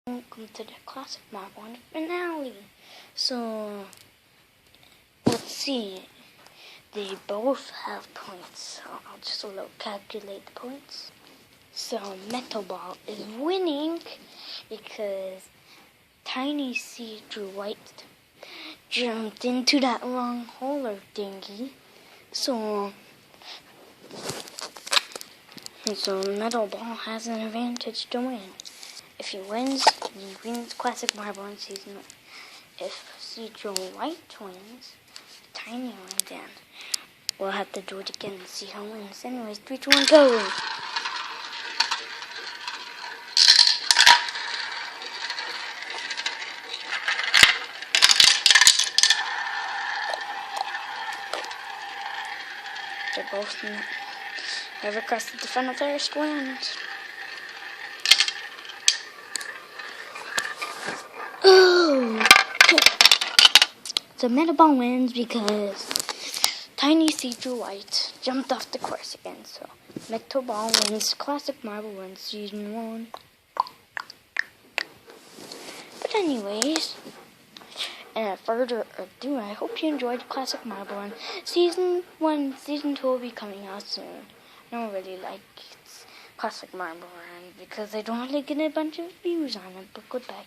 Welcome to the Classic Marble Run finale. So, let's see. They both have points. So I'll just calculate the points. So, Metal Ball is winning because Tiny C. Drew White jumped into that wrong roller thingy. So Metal Ball has an advantage to win. If he wins Classic Marble Run Season 1. If Joe White wins, Tiny wins, then we'll have to do it again and see who wins. Anyways, 3, 2, 1, go! They're both in. Whoever crosses the final first wins. Oh! So Metal Ball wins because Tiny C. Drew White jumped off the course again. So Metal Ball wins Classic Marble Run Season 1. But anyways, and further ado, I hope you enjoyed Classic Marble Run Season 1. Season 2 will be coming out soon. I don't really like Classic Marble Run because I don't really get a bunch of views on it, but goodbye.